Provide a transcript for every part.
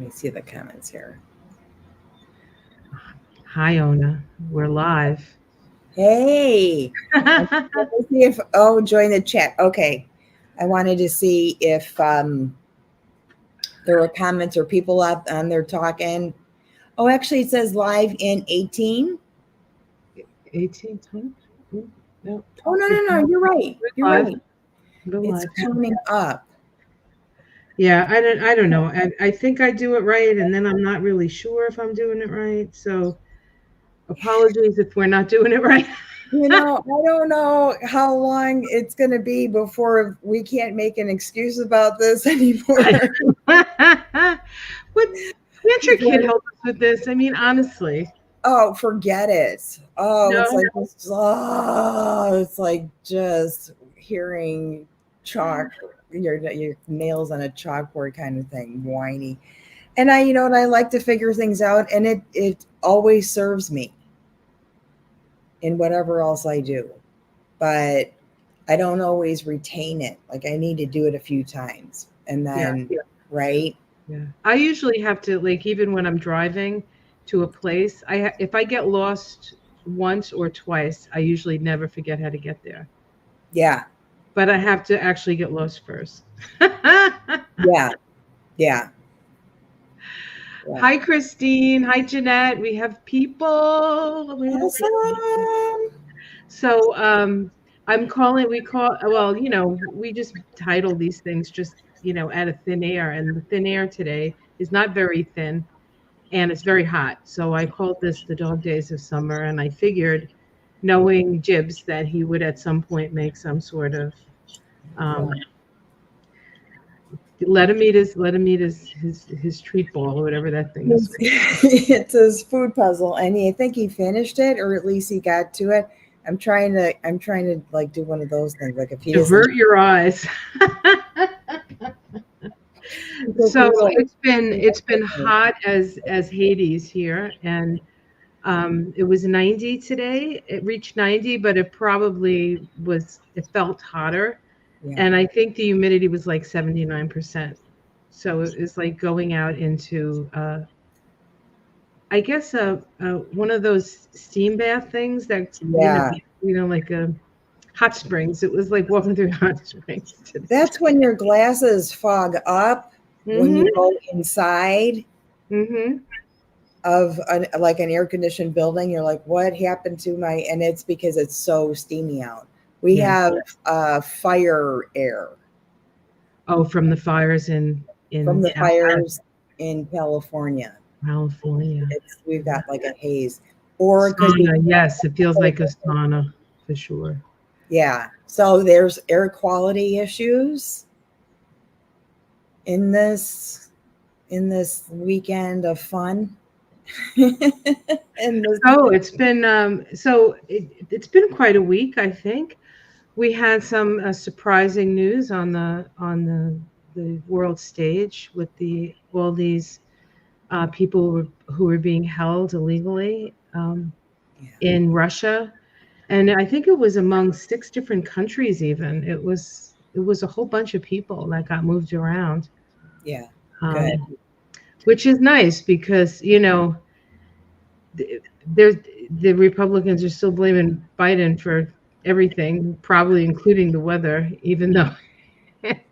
Let me see the comments here. Hi, Ona. We're live. Hey, let me see if join the chat. Okay, I wanted to see if there were comments or people up on there talking. Oh, actually, it says live in 18. 18 times? No. Oh no! You're right. You're Live. right. We're It's live. coming up. Yeah, I don't know. I think I do it right, and then I'm not really sure if I'm doing it right. So apologies if we're not doing it right. I don't know how long it's going to be before we can't make an excuse about this anymore. What can't your kid help us with this? I mean, honestly. Oh, forget it. Oh, No. it's like just hearing chalk, your nails on a chalkboard kind of thing, whiny. And I like to figure things out, and it always serves me in whatever else I do. But I don't always retain it. Like I need to do it a few times, and then right. Yeah. I usually have to, like, even when I'm driving to a place, if I get lost once or twice, I usually never forget how to get there. Yeah. But I have to actually get lost first. Yeah. Yeah. Hi, Christine. Hi, Jeanette. We have people. Awesome. So I'm calling, well, we just title these things just, out of thin air. And the thin air today is not very thin and it's very hot. So I called this the dog days of summer. And I figured, knowing Jibs, that he would at some point make some sort of let him eat his treat ball or whatever that thing is. It's his food puzzle, and I think he finished it, or at least he got to it. I'm trying to like do one of those things, like if he divert your eyes. So it's been hot as Hades here, and it was 90 today. It reached 90, but it felt hotter. Yeah. And I think the humidity was like 79%. So it was like going out into, I guess, one of those steam bath things that, like a hot springs. It was like walking through hot springs today. That's when your glasses fog up when you go inside of like an air-conditioned building. You're like, what happened to my, and it's because it's so steamy out. We have fire air. Oh, from the fires from the fires in California. California. We've got like a haze. Or yes, it feels like a sauna for sure. Yeah. So there's air quality issues in this weekend of fun. It's been it's been quite a week, I think. We had some surprising news on the world stage with all these people who were being held illegally in Russia, and I think it was among 6 different countries. Even it was a whole bunch of people that got moved around. Yeah, good. Which is nice because the Republicans are still blaming Biden for everything, probably including the weather, even though it's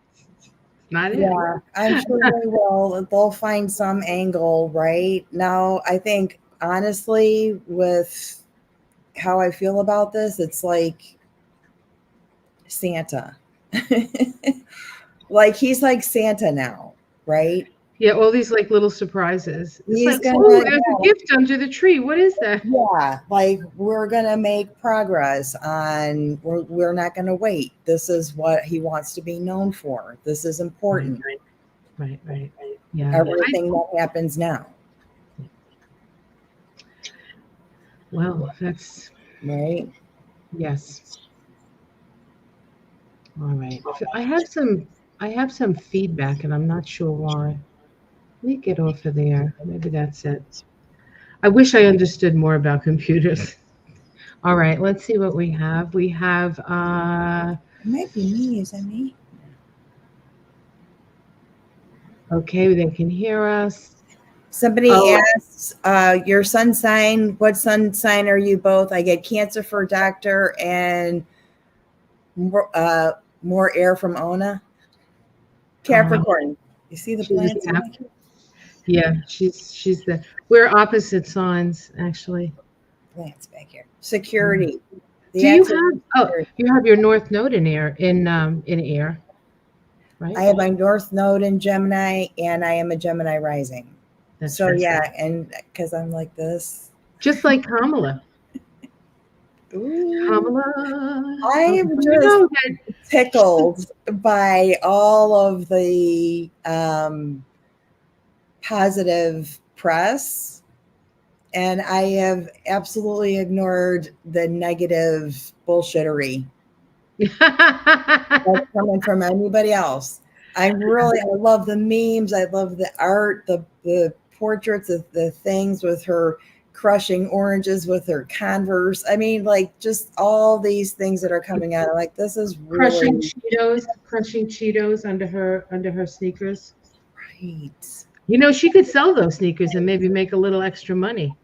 not it. Yeah, I'm sure they will. They'll find some angle, right? Now, I think, honestly, with how I feel about this, it's like Santa. Like, he's like Santa now, right? Yeah, all these like little surprises. It's He's like, oh, there's a gift under the tree. What is that? Yeah, like we're gonna make progress on. We're not gonna wait. This is what he wants to be known for. This is important. Right. Yeah. Everything that happens now. Well, that's right. Yes. All right. So I have some feedback, and I'm not sure why. Let me get off of there. Maybe that's it. I wish I understood more about computers. All right, let's see what we have. We have it might be me. Is that me? Okay, they can hear us. Somebody Oh, asks, your sun sign, what sun sign are you both? I get Cancer for doctor and more air from Ona. oh, Capricorn. You see the she's a plants? Cap. Yeah, she's the. We're opposite signs, actually. Plants back here. Yeah. Security. The Do you axis have? of Oh, security. you have your North Node in air, I right? have my North Node in Gemini, and I am a Gemini rising. That's So right. yeah, and because I'm like this. Just like Kamala. Ooh, Kamala. I Oh, am you just know that. tickled by all of the positive press, and I have absolutely ignored the negative bullshittery that's coming from anybody else. I love the memes. I love the art, the portraits of the things with her crushing oranges with her Converse. I mean, like just all these things that are coming out. Like this is really Crushing Cheetos under her sneakers. right. You know, she could sell those sneakers and maybe make a little extra money.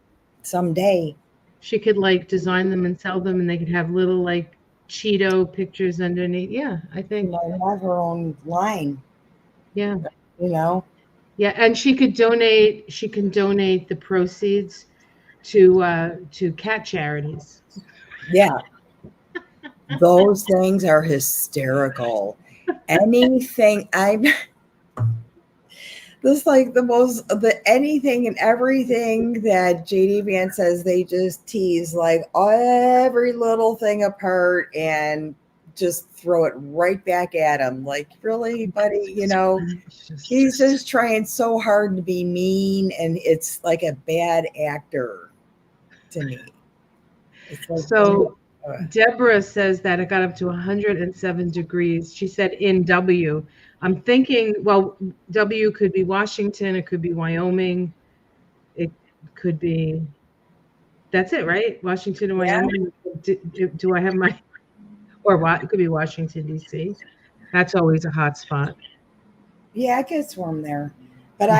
Someday She could like design them and sell them, and they could have little like Cheeto pictures underneath. Yeah, I she think. might have her own line, Yeah, you know? yeah, and she could donate. She can donate the proceeds to cat charities. Yeah, those things are hysterical. Anything I'm this like the most the anything and everything that JD Vance says, they just tease like every little thing apart and just throw it right back at him. Like, really, buddy, It's he's just just trying so hard to be mean, and it's like a bad actor to me. It's like, so. Deborah says that it got up to 107 degrees. She said in W. I'm thinking, well, W could be Washington, it could be Wyoming, it could be, that's it, right? Washington and yeah, Wyoming. Do I have my, or what? It could be Washington, D.C. That's always a hot spot. yeah, it gets warm there. But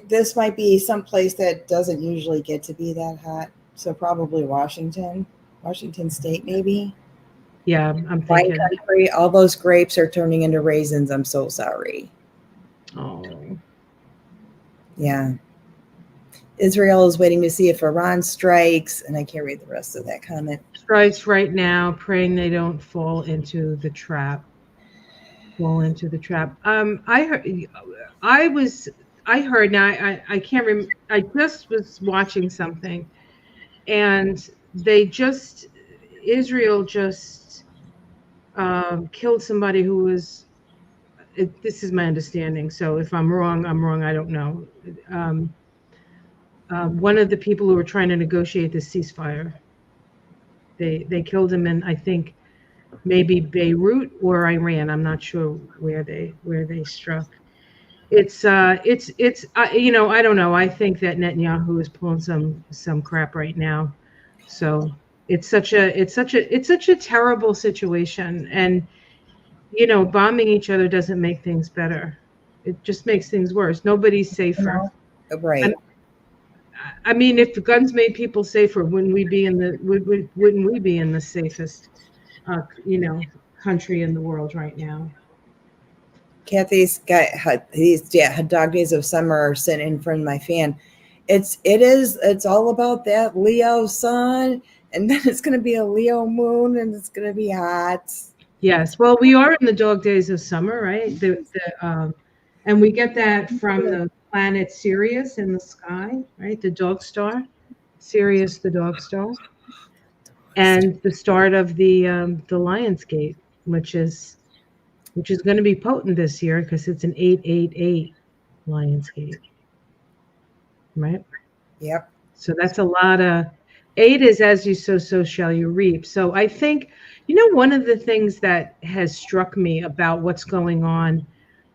this might be some place that doesn't usually get to be that hot. So probably Washington State, maybe. Yeah, I'm Wine thinking. country. All those grapes are turning into raisins. I'm so sorry. Oh, Yeah. Israel is waiting to see if Iran strikes, and I can't read the rest of that comment. strikes right now, praying they don't fall into the trap. Fall into the trap. I heard, I was, I heard. Now I can't remember. I just was watching something, and they just Israel just killed somebody who was. This is my understanding. So if I'm wrong, I'm wrong. I don't know. Um, one of the people who were trying to negotiate the ceasefire, they killed him in, I think, maybe Beirut or Iran. I'm not sure where they struck. I don't know. I think that Netanyahu is pulling some crap right now. So it's such a terrible situation, and bombing each other doesn't make things better. It just makes things worse. Nobody's You safer. know, right? I, I mean, if the guns made people safer, wouldn't we be in the safest country in the world right now? Kathy's got these dog days of summer are sitting in front of my fan. It's all about that Leo sun, and then it's going to be a Leo moon, and it's going to be hot. Yes. Well, we are in the dog days of summer, right? And we get that from the planet Sirius in the sky, right? The dog star, Sirius, the dog star, and the start of the Lion's Gate, which is going to be potent this year because it's an 888 Lion's Gate, right? Yep. So that's a lot of. Eight is as you sow, so shall you reap. So I think, one of the things that has struck me about what's going on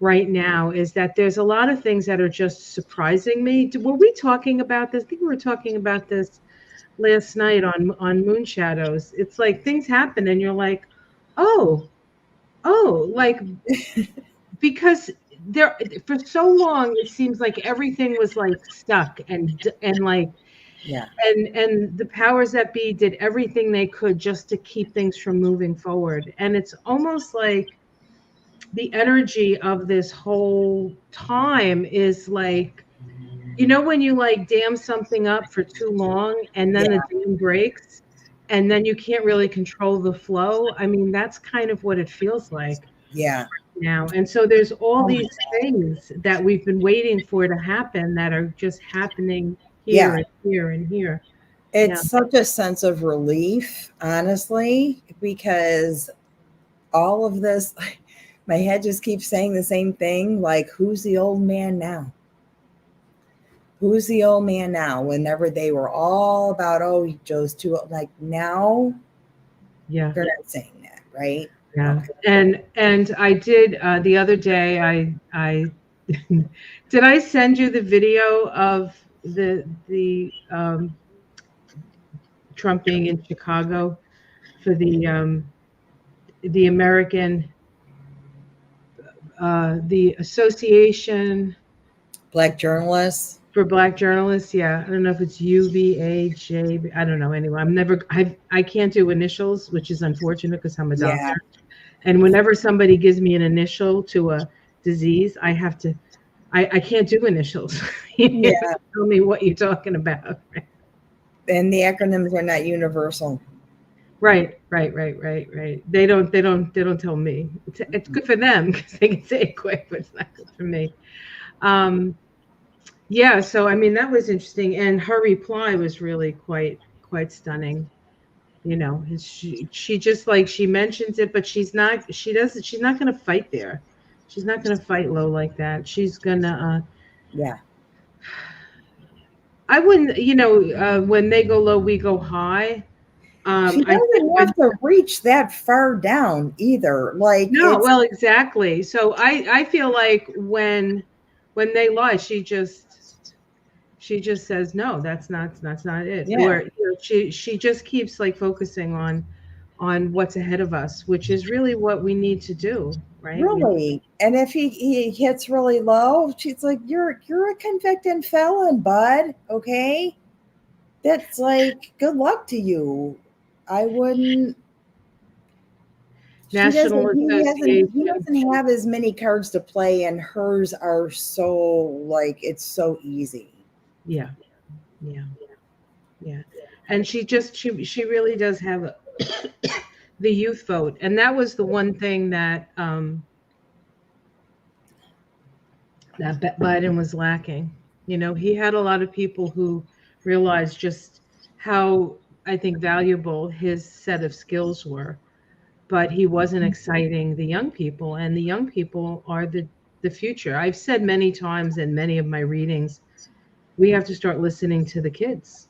right now is that there's a lot of things that are just surprising me. Were we talking about this? I think we were talking about this last night on Moon Shadows. It's like things happen and you're like, oh, like because there for so long it seems like everything was like stuck and like Yeah. and the powers that be did everything they could just to keep things from moving forward. And it's almost like the energy of this whole time is like, when you like dam something up for too long and then the Yeah. dam breaks and then you can't really control the flow. I mean, that's kind of what it feels like Yeah. now. And so there's all Um, these things that we've been waiting for to happen that are just happening yeah. here and here and here. Yeah. It's such a sense of relief, honestly, because all of this, my head just keeps saying the same thing. Like, who's the old man now? Who's the old man now? Whenever they were all about, oh, Joe's too old. Like, now Yeah. they're not saying that, right? Yeah. Okay. And I did the other day I did I send you the video of the Trump being in Chicago for the American the Association Black journalists. for Black Journalists. Yeah, I don't know if it's UVAJ. I don't know. Anyway, I can't do initials, which is unfortunate because I'm a Yeah. doctor. And whenever somebody gives me an initial to a disease, I have to. I can't do initials. You have Yeah. to tell me what you're talking about. And the acronyms are not universal. Right, right, right, right, right. They don't tell me. It's good for them because they can say it quick, but it's not good for me. Um, yeah, so I mean that was interesting, and her reply was really quite stunning. She just like she mentions it, but she's not going to fight there. She's not going to fight low like that. She's gonna. Yeah. I wouldn't. When they go low, we go high. She I think doesn't when have to reach that far down either. Like, no, it's, well, exactly. So I feel like when they lie, she just says no, that's not it. yeah, Or she just keeps like focusing on what's ahead of us, which is really what we need to do, right? We need, really. And if he hits really low, she's like, you're a convicted felon, bud. Okay. That's like, good luck to you. I wouldn't. She National doesn't. He hasn't. He Association. doesn't have as many cards to play, and hers are so like it's so easy. Yeah, yeah, yeah. And she really does have the youth vote, and that was the one thing that Biden was lacking. He had a lot of people who realized just how, I think, valuable his set of skills were, but he wasn't exciting the young people, and the young people are the future. I've said many times in many of my readings, we have to start listening to the kids.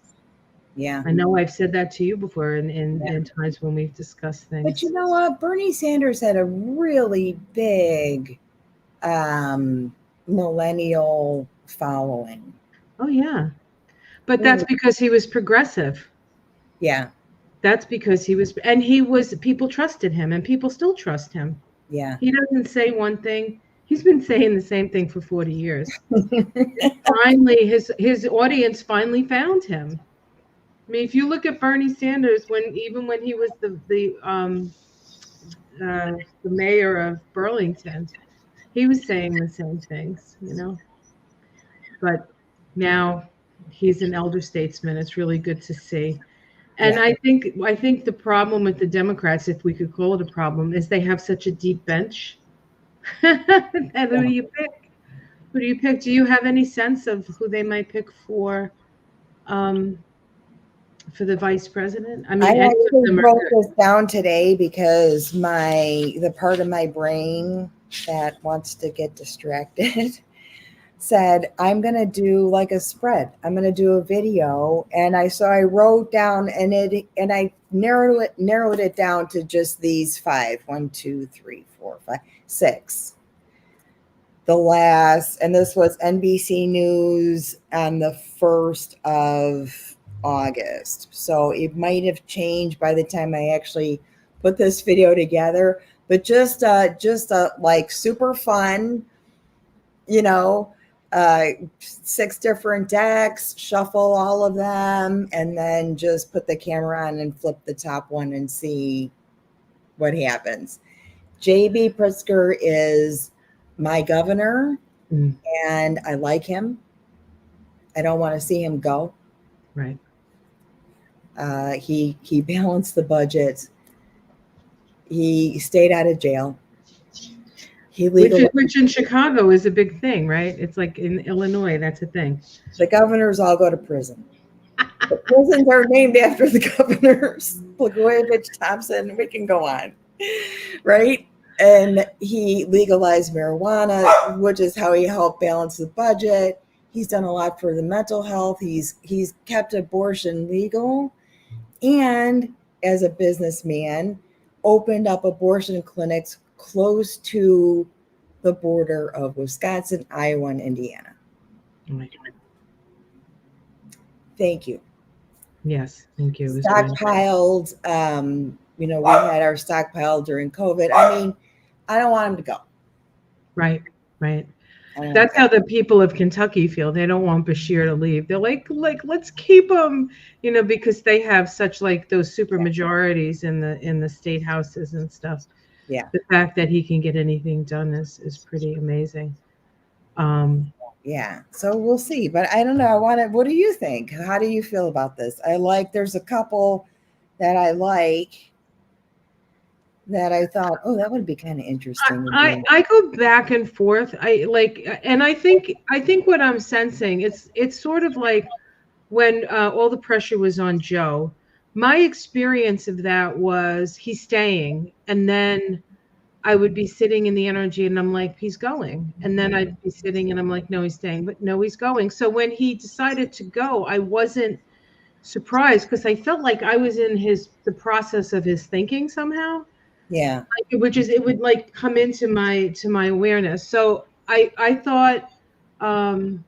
Yeah. I know I've said that to you before Yeah. in times when we've discussed But you things. know what? Bernie Sanders had a really big millennial following. Oh yeah. But that's Really? because he was progressive. Yeah. That's because he was people trusted him and people still trust him. Yeah. He doesn't say one thing. He's been saying the same thing for 40 years. Finally, his audience finally found him. I mean, if you look at Bernie Sanders, even when he was the mayor of Burlington, he was saying the same things. But now he's an elder statesman. It's really good to see. And Yeah. I think the problem with the Democrats, if we could call it a problem, is they have such a deep bench. And who Yeah. do you pick? Who do you pick? Do you have any sense of who they might pick um, for the vice president? I I mean, any of actually them are wrote good. this down today because the part of my brain that wants to get distracted said, I'm going to do like a spread. I'm going to do a video. And I wrote down and I narrowed it down to just these five. 1, 2, 3, 4, 5, 6. The last, and this was NBC News on the 1st of August. So it might have changed by the time I actually put this video together, but just like super fun. you know, uh, 6 different decks, shuffle all of them, and then just put the camera on and flip the top one and see what happens. JB Pritzker is my governor, Mm, and I like him. I don't want to see him go. right. He balanced the budget. He stayed out of jail. He legalized. Which in Chicago is a big thing, right? It's like in Illinois, that's a thing. The governors all go to prison. The prisons are named after the governors. Blagojevich, Thompson, we can go on. Right? And he legalized marijuana, which is how he helped balance the budget. He's done a lot for the mental health. He's kept abortion legal, and as a businessman, opened up abortion clinics close to the border of Wisconsin, Iowa, and Indiana. Right. Thank you. Yes, thank you. It was great. Stockpiled. We had our stockpile during COVID. I mean, I don't want him to go. Right, right. I don't want That's him how the people of Kentucky feel. They don't want Bashir to leave. They're like let's keep him, because they have such like those super majorities in the state houses and stuff. Yeah. The fact that he can get anything done is pretty amazing. Um, Yeah. So we'll see. But I don't know. What do you think? How do you feel about this? There's a couple that I like that I thought, oh, that would be kind of interesting. I go back and forth. I like, and I think what I'm sensing, it's sort of like when all the pressure was on Joe. My experience of that was he's staying, and then I would be sitting in the energy, and I'm like, he's going, and then I'd be sitting, and I'm like, no, he's staying, but no, he's going. So when he decided to go, I wasn't surprised because I felt like I was in the process of his thinking somehow. Yeah. Which is it would like come into my awareness. So I thought, um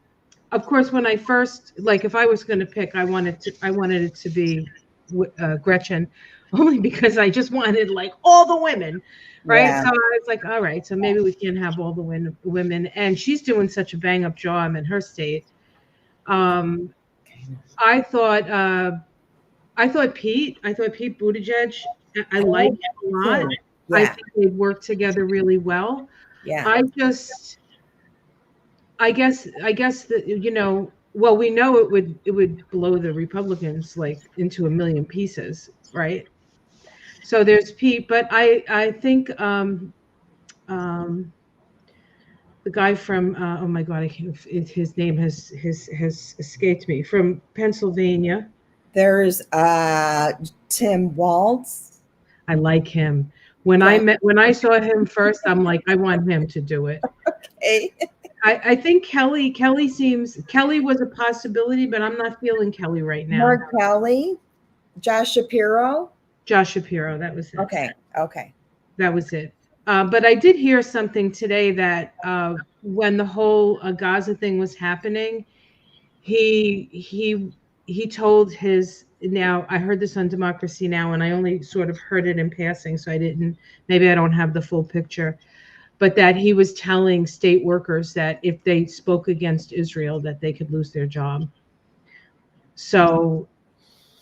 of course, when I first, like, if I was going to pick, I wanted it to be Gretchen, only because I just wanted like all the women, right? Yeah. So I was like, all right, so maybe we can have all the women, and she's doing such a bang up job in her state. um I thought Pete Buttigieg, I like him a lot. I Yeah. think they work together really well. Yeah. I just, I guess that well, we know it would blow the Republicans like into a million pieces, right? So there's Pete, but I think um the guy from oh my God, I can't, his name has escaped me, from Pennsylvania. There's Tim Waltz. I like him. Yeah. When I saw him first, I'm like, I want him to do it. Hey. I think Kelly was a possibility, but I'm not feeling Kelly right now. Mark Kelly. Josh Shapiro. Josh Shapiro, that was it. Okay. Okay. That was it. But I did hear something today that when the whole Gaza thing was happening, he told his, now I heard this on Democracy Now, and I only sort of heard it in passing, so maybe I don't have the full picture, but that he was telling state workers that if they spoke against Israel, that they could lose their job. So,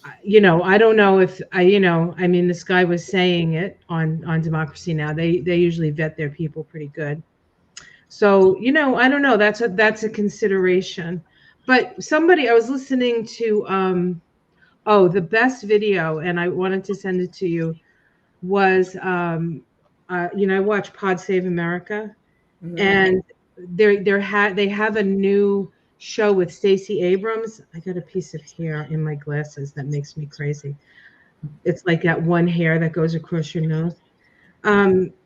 I don't know if I mean, this guy was saying it on Democracy Now. They usually vet their people pretty good. So, I don't know. That's a consideration. But I was listening to the best video, and I wanted to send it to you, was I watch Pod Save America, Mhm. and they have a new show with Stacey Abrams. I got a piece of hair in my glasses that makes me crazy. It's like that one hair that goes across your nose.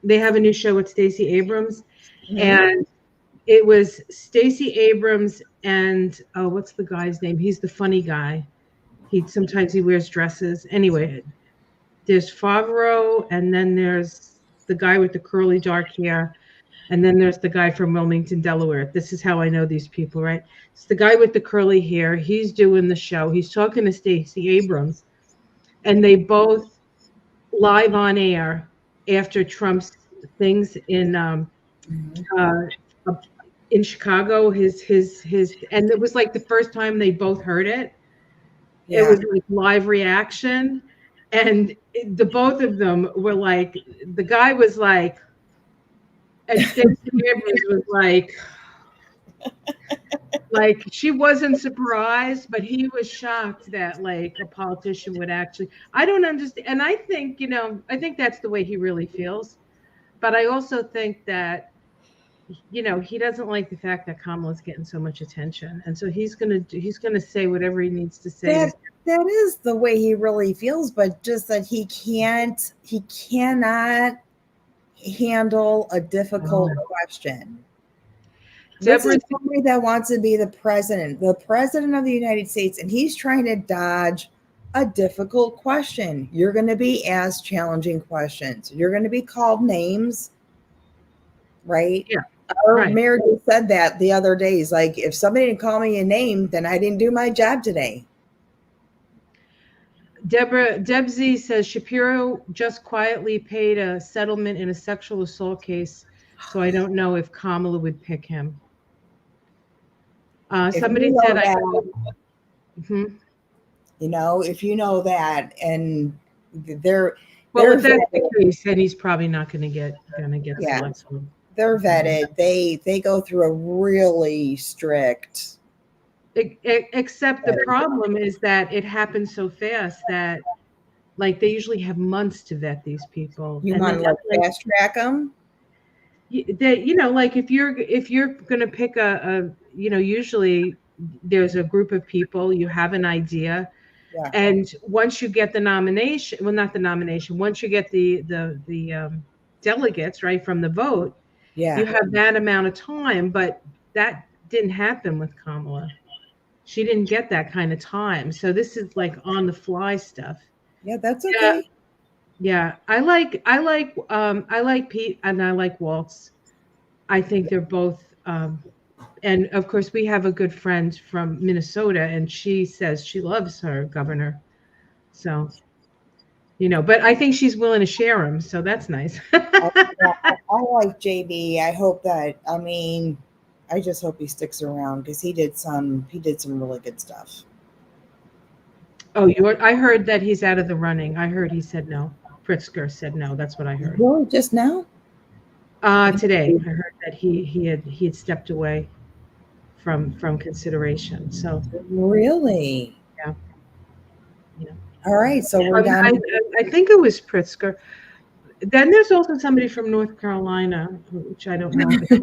They have a new show with Stacey Abrams, Mhm. and it was Stacey Abrams and what's the guy's name? He's the funny guy. Sometimes he wears dresses. Anyway, there's Favreau, and then there's the guy with the curly dark hair, and then there's the guy from Wilmington, Delaware. This is how I know these people, right? It's the guy with the curly hair. He's doing the show. He's talking to Stacey Abrams, and they both live on air after Trump's things in Mhm. uh, in Chicago, and it was like the first time they both heard it. It Yeah. was like live reaction, and the both of them were like, the guy was like, and Stacey Abrams was like she wasn't surprised, but he was shocked that like a politician would actually. I don't understand, and I think I think that's the way he really feels. But I also think that he doesn't like the fact that Kamala's getting so much attention, and so he's gonna say whatever he needs to say to. That is the way he really feels, but just that he cannot handle a difficult Oh. question. This is Deborah, somebody that wants to be the president of the United States, and he's trying to dodge a difficult question. You're going to be asked challenging questions. You're going to be called names, right? yeah, Our right. mayor just said that the other day. He's like, if somebody didn't call me a name, then I didn't do my job today. Deb Z says Shapiro just quietly paid a settlement in a sexual assault case, so I don't know if Kamala would pick him. If Somebody you know said, I that, Mhm. if you know that, and they're Well, they're if that's the vetted, case, then he's probably not gonna get yeah, selected. they're vetted. They go through a really strict Except the problem is that it happens so fast that like they usually have months to vet these people, You and want then to like like fast track them? like if you're gonna pick usually there's a group of people, you have an idea, Yeah, and once you get the nomination, well, not the nomination, once you get the delegates, right, from the vote, you yeah, have that amount of time. But that didn't happen with Kamala. She didn't get that kind of time, so this is like on the fly stuff. yeah. That's Yeah, okay. yeah. I like Pete and I like Waltz. I think they're both and of course we have a good friend from Minnesota, and she says she loves her governor. So, but I think she's willing to share him, so that's nice. Yeah, I like JB. I hope that. I mean, I just hope he sticks around because he did some really good stuff. Oh, I heard that he's out of the running. I heard he said no. Pritzker said no. That's what I heard. Really, just now? Today I heard that he had stepped away from consideration. So Really? yeah, yeah. All right. So we're down. I think it was Pritzker. Then there's also somebody from North Carolina, which I don't know. I mean,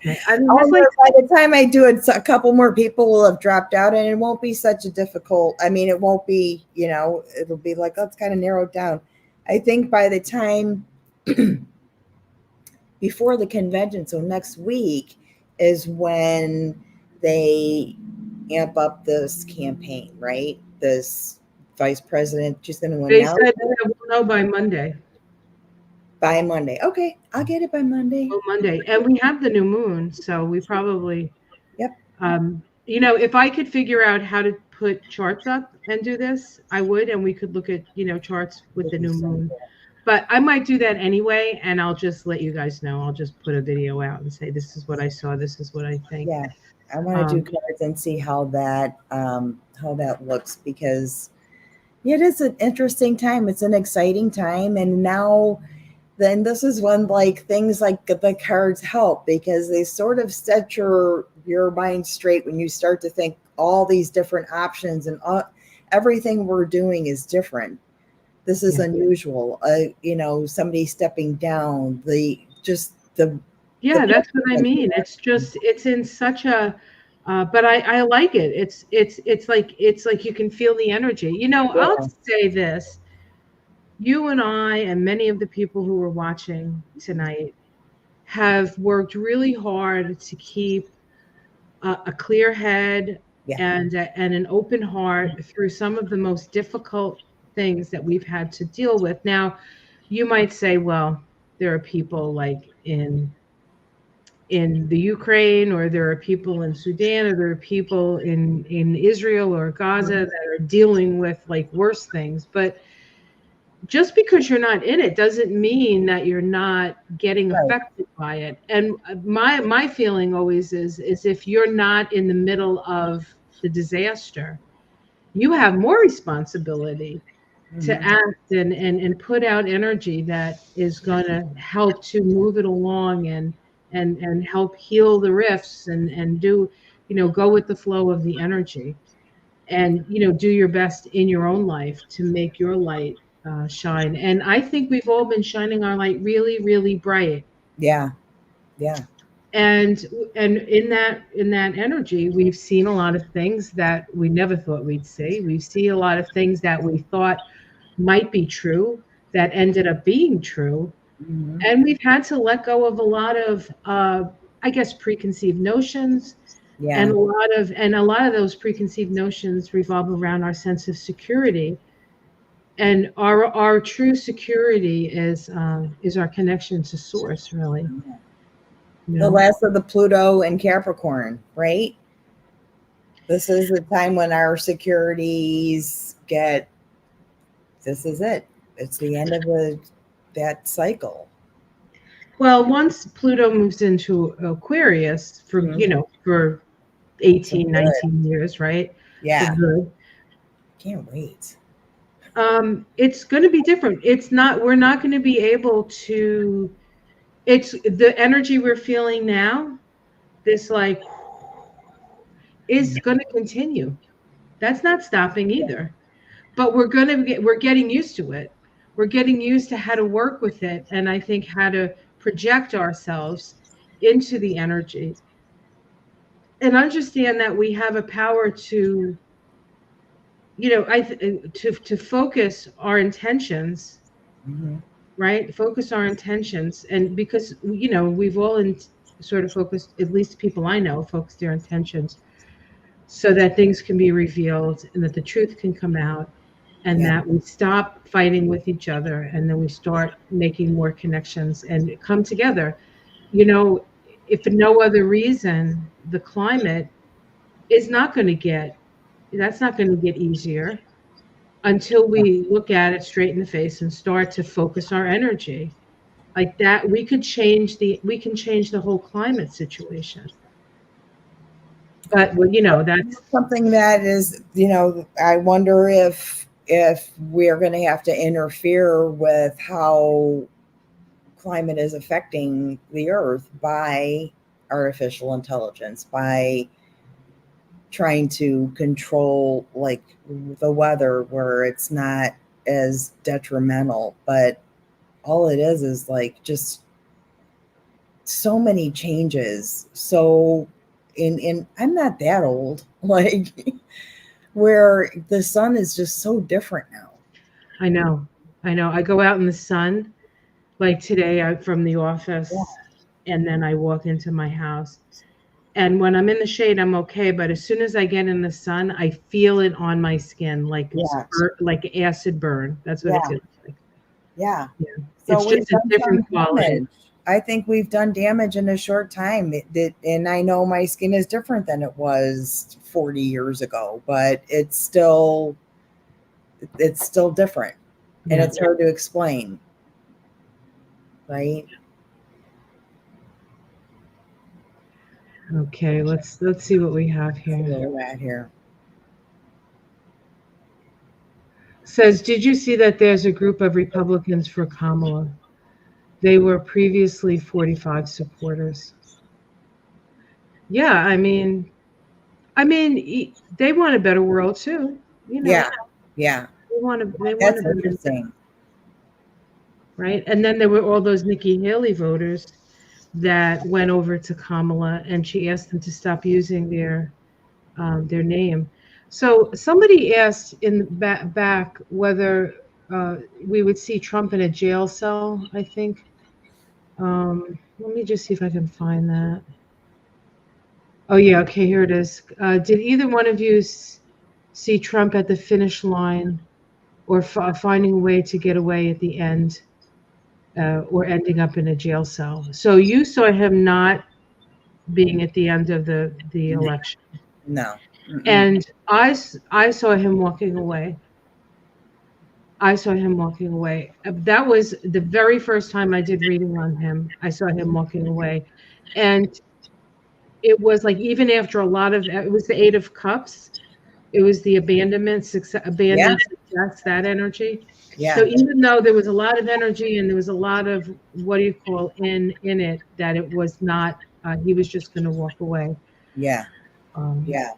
Oh, there's no, like by the time I do it, a couple more people will have dropped out, and it won't be such a difficult. I mean, it won't be. It'll be like, let's kind of narrow it down. I think by the time before the convention, so next week is when they amp up this campaign, right? This vice president, she's going to they announce said it we'll know by Monday. by Monday. Okay, I'll get it by Monday. Well, Monday, and we have the new moon, so we probably, Yep. if I could figure out how to put charts up and do this, I would, and we could look at charts with the new moon. But I might do that anyway, and I'll just let you guys know. I'll just put a video out and say, this is what I saw. This is what I think. Yeah, I want to do cards and see how that looks because it is an interesting time. It's an exciting time, and now then this is when like things like the cards help because they sort of set your mind straight when you start to think all these different options and everything we're doing is different. This is unusual. Somebody stepping down, Yeah, that's what I mean. It's in such a, but I like it. It's like you can feel the energy. I'll yeah, say this. You and I and many of the people who are watching tonight have worked really hard to keep a clear head yeah, and an open heart through some of the most difficult things that we've had to deal with. Now, you might say, well, there are people like in the Ukraine, or there are people in Sudan, or there are people in Israel or Gaza that are dealing with like worse things. But just because you're not in it doesn't mean that you're not getting Right. affected by it. And my feeling always is if you're not in the middle of the disaster, you have more responsibility to Hmm. act and put out energy that is going to help to move it along and help heal the rifts and do, go with the flow of the energy, and do your best in your own life to make your light shine. And I think we've all been shining our light really, really bright. Yeah. Yeah. And in that energy, we've seen a lot of things that we never thought we'd see. We've seen a lot of things that we thought might be true that ended up being true. Hmm. And we've had to let go of a lot of I guess preconceived notions, and Yeah. a lot of those preconceived notions revolve around our sense of security. And our true security is our connection to source, really. you The know last of the Pluto and Capricorn, right? This is the time when our securities get. This is it. It's the end of that cycle. well, once Pluto moves into Aquarius for Hmm. for For 18, good. 19 years, right, for Yeah. good. Can't wait. It's going to be different. We're not going to be able to. It's the energy we're feeling now, this like is going to continue. That's not stopping either. But we're getting used to it. We're getting used to how to work with it, and I think how to project ourselves into the energy and understand that we have a power to, to focus our intentions, Hmm. right? Focus our intentions, and because we've all sort of focused, at least people I know, focused their intentions so that things can be revealed and that the truth can come out, and Yeah. that we stop fighting with each other, and then we start making more connections and come together. You know, if for no other reason, the climate is not going to get that's not going to get easier until we look at it straight in the face and start to focus our energy like that. We can change the whole climate situation. But well, that's Something that is, I wonder if we're going to have to interfere with how climate is affecting the earth by artificial intelligence, by trying to control like the weather where it's not as detrimental. But all it is like just so many changes. So in I'm not that old, like where the sun is just so different now. I know. I know. I go out in the sun. Like today, I'm from the Yeah. office, and then I walk into my house. And when I'm in the shade, I'm okay. But as soon as I get in the sun, I feel it on my skin, Yeah. like acid burn. That's what it Yeah. feels like. Yeah. Yeah, So it's we've just a done different some quality. damage. I think we've done damage in a short time. And I know my skin is different than it was 40 years ago, but it's still different, and Yeah. it's hard to explain, right? Okay. Let's see what we have See here. where we're at here. Says, did you see that there's a group of Republicans for Kamala? They were previously 45 supporters. Yeah, they want a better world too. You know, Yeah. Yeah. they want a That's better, interesting. right? And then there were all those Nikki Haley voters that went over to Kamala, and she asked them to stop using their name. So somebody asked in the back whether we would see Trump in a jail cell. I think. Let me just see if I can find that. Oh yeah, okay, here it is. Did either one of you see Trump at the finish line, or finding a way to get away at the end, or ending up in a jail cell? So you saw him not being at the end of the No. election, No. Mm-mm. and I saw him walking away. I saw him walking away. That was the very first time I did reading on him. I saw him walking away. And it was like even after a lot of it was the 8 of cups. It was the Yeah, abandoned success, that energy. So yeah, even though there was a lot of energy and there was a lot of what do you call in it, that it was not he was just going to walk away. yeah, Um, yeah.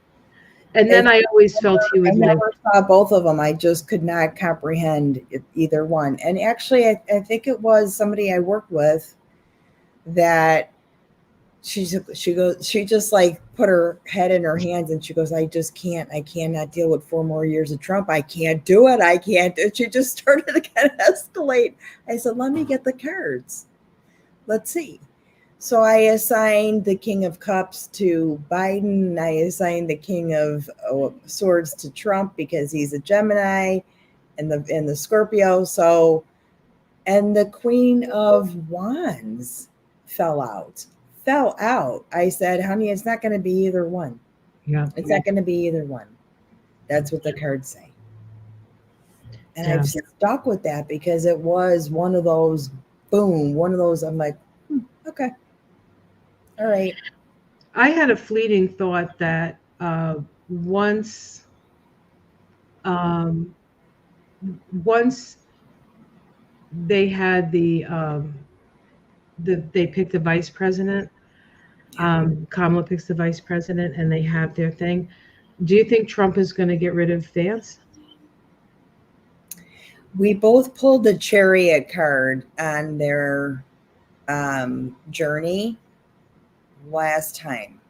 and then It's, I always felt he I would live. never saw both of them. I just could not comprehend either one. And actually, I think it was somebody I worked with that she just like put her head in her hands and she goes, I cannot deal with 4 more years of Trump. I can't do it. I can't. And she just started to kind of escalate. I said, let me get the cards. Let's see. So I assigned the King of Cups to Biden. And I assigned the King of Swords to Trump because he's a Gemini and the Scorpio. So and the Queen of Wands fell out. Fell out. I said, honey, it's not going to be either one. Yeah, It's not going to be either one. That's what the cards say. And I've yeah. stuck with that because it was one of those, boom, one of those. I'm like, okay, all right. I had a fleeting thought that once um, once they had they picked the vice president. Yeah. Kamala picks the vice president, and they have their thing. Do you think Trump is going to get rid of Vance? We both pulled the chariot card on their journey last time.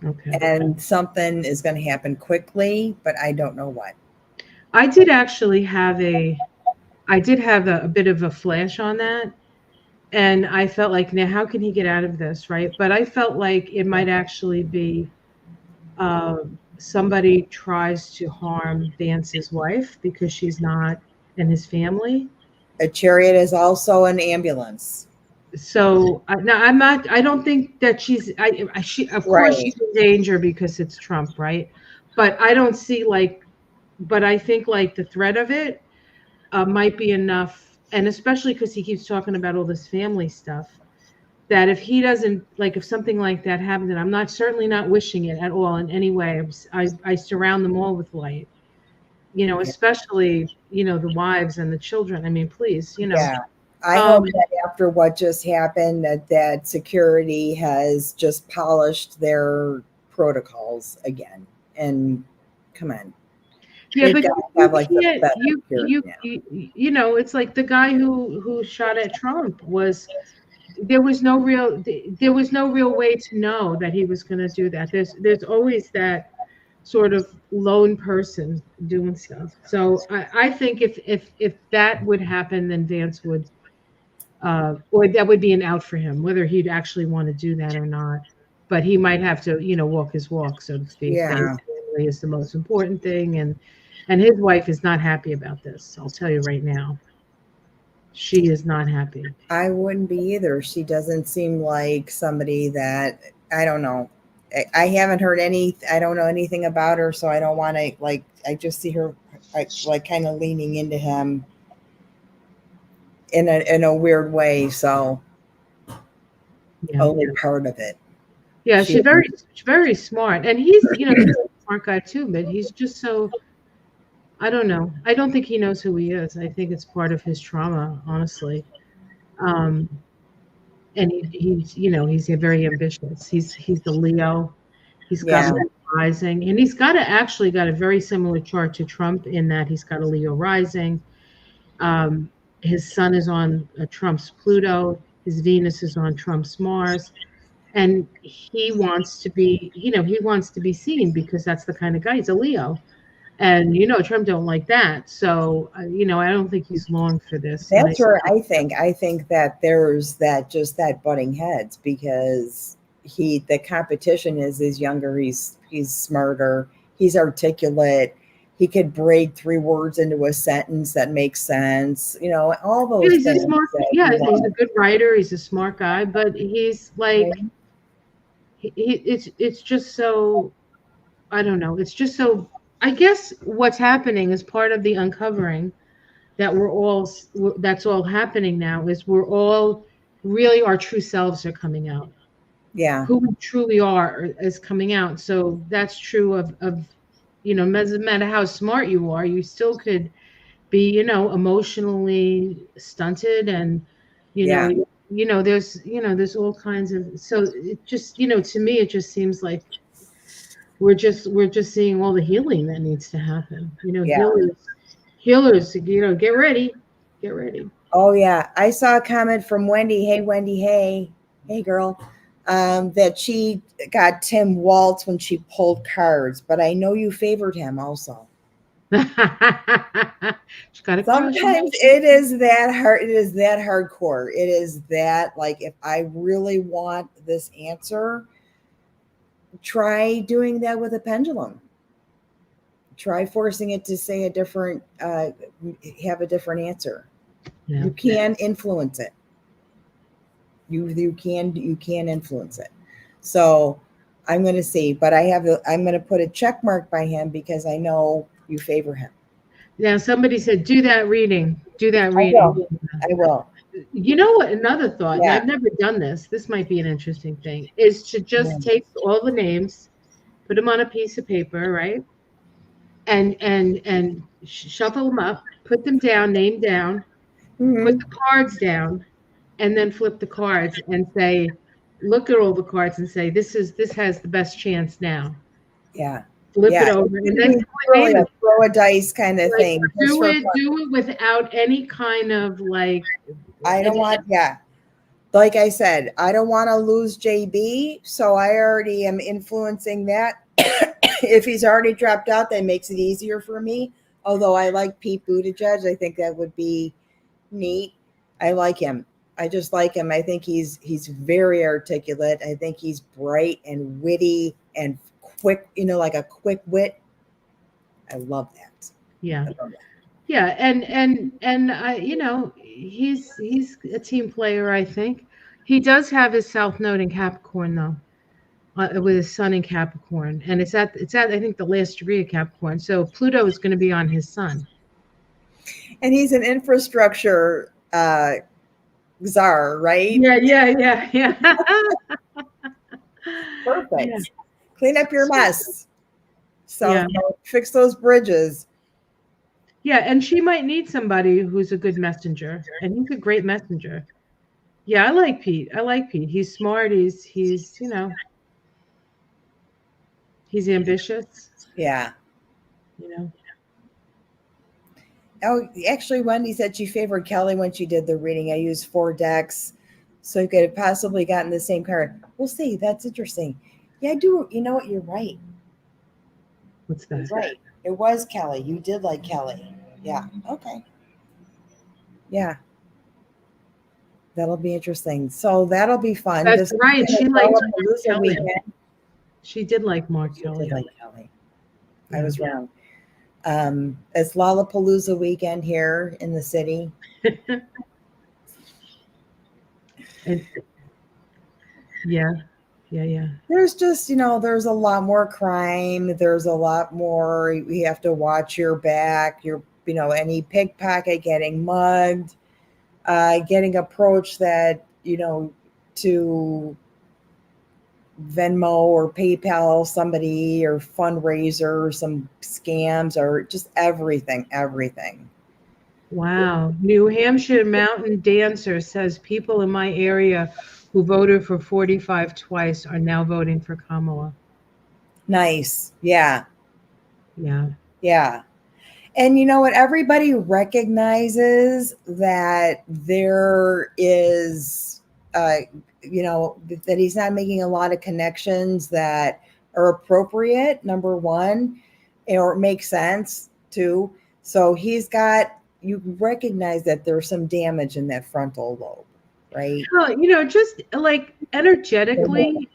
Okay. And something is going to happen quickly, but I don't know what. I did actually have I did have a bit of a flash on that, and I felt like, now how can he get out of this, right? But I felt like it might actually be somebody tries to harm Vance's wife because she's not, and his family. A chariot is also an ambulance. So now I'm not. I don't think that she. Of course, Right. she's in danger because it's Trump, right? But I don't see like. But I think like the threat of it might be enough, and especially because he keeps talking about all this family stuff. That if he doesn't like, if something like that happens, and I'm not certainly not wishing it at all in any way. I surround them all with light. Yeah. Especially the wives and the children. I mean, please. Yeah. I Um, hope that after what just happened, that security has just polished their protocols again. And come on, Yeah, they've but got to you have like the can't. best security now. It's like the guy who shot at Trump was. There was no real way to know that he was going to do that. There's always that sort of lone person doing stuff. So I think if that would happen, then Vance would, or that would be an out for him, whether he'd actually want to do that or not. But he might have to, walk his walk, so to speak. That his Yeah. family is the most important thing, and his wife is not happy about this. I'll tell you right now, she is not happy. I wouldn't be either. She doesn't seem like somebody that I don't know. I haven't heard I don't know anything about her, so I don't want to like. I just see her like kind of leaning into him in a weird way. So Yeah, only part of it. yeah. She She's very smart, and he's a smart guy too. But he's just so, I don't know. I don't think he knows who he is. I think it's part of his trauma, honestly. Um, and he's he's very ambitious. He's the Leo. He's got yeah, Leo rising, and he's actually got a very similar chart to Trump in that he's got a Leo rising. Um, his sun is on Trump's Pluto. His Venus is on Trump's Mars, and he wants to be seen because that's the kind of guy. He's a Leo, and Trump don't like that. So I don't think he's long for this. And that's where I think that there's that just that butting heads because the competition is younger. He's smarter. He's articulate. He could break 3 words into a sentence that makes sense. All yeah, those he's a things smart. that Yeah, you he's a want. good writer. He's a smart guy, but he's like Right? it's just so, I don't know. It's just so. I guess what's happening is part of the uncovering. that that's all happening now, is we're all really, our true selves are coming out. Yeah. Who we truly are is coming out. So that's true of doesn't matter how smart you are, you still could be, emotionally stunted, and you Yeah. know, there's all kinds of, so it just, to me it just seems like we're just seeing all the healing that needs to happen. Yeah. Healers, get ready. Get ready. Oh yeah. I saw a comment from Wendy. Hey Wendy, hey. Hey girl. That she got Tim Waltz when she pulled cards, but I know you favored him also. She's got a crush on Sometimes him. it is that hard. It is that hardcore. It is that, like, if I really want this answer, try doing that with a pendulum. Try forcing it to say a different, have a different answer. Yeah. You can influence it. You can influence it. So I'm going to see, but I'm going to put a check mark by him because I know you favor him. Now somebody said, do that reading. Do that I reading. will. I will. You know what? Another thought, and Yeah. I've never done this. This might be an interesting thing, is to just take all the names, put them on a piece of paper, right? And shuffle them up, put them down, name down, put Mm-hmm. the cards down, and then flip the cards and say, look at all the cards and say, this has the best chance now. Yeah. Flip it Yeah. over It's and going to then be really name a it. throw a dice kind of Like, thing, just do for it, fun. do it without any kind of like, I don't any, want, yeah. Like I said, I don't want to lose JB, so I already am influencing that. If he's already dropped out, that makes it easier for me. Although I like Pete Buttigieg, I think that would be neat. I like him. I just like him. I think he's very articulate. I think he's bright and witty and quick. Like a quick wit. I love that. yeah. I love that. Yeah, and he's a team player. I think he does have his South Node in Capricorn though, with his Sun in Capricorn, and it's at I think the last degree of Capricorn. So Pluto is going to be on his Sun. And he's an infrastructure czar, right? Yeah, yeah, yeah, yeah. Yeah, Perfect. Clean up your mess. So yeah, fix those bridges. yeah. And she might need somebody who's a good messenger, and he's a great messenger. Yeah, I like Pete. I like Pete. He's smart. He's ambitious. Yeah. You know. Oh, actually, Wendy said she favored Kelly when she did the reading. I used 4 decks, so you could have possibly gotten the same card. We'll see. That's interesting. Yeah, I do. You know what? You're right. What's You're that? right. It was Kelly. You did like Kelly. Yeah. Okay. Yeah. That'll be interesting. So that'll be fun. That's This right. weekend She is liked Mark Lollapalooza Kelly. weekend. She did like Mark You did Kelly. like Kelly. I Yeah. was wrong. It's Lollapalooza weekend here in the city. And yeah, yeah, yeah. There's just, there's a lot more crime. There's a lot more. You have to watch your back. Any pickpocket, getting mugged, getting approached that, to Venmo or PayPal somebody or fundraiser or some scams or just everything, everything. Wow. New Hampshire Mountain Dancer says people in my area who voted for 45 twice are now voting for Kamala. Nice. Yeah. Yeah. Yeah. And you know what? Everybody recognizes that there is, that he's not making a lot of connections that are appropriate, number one, or make sense, too. So you recognize that there's some damage in that frontal lobe, right? Well, just like energetically,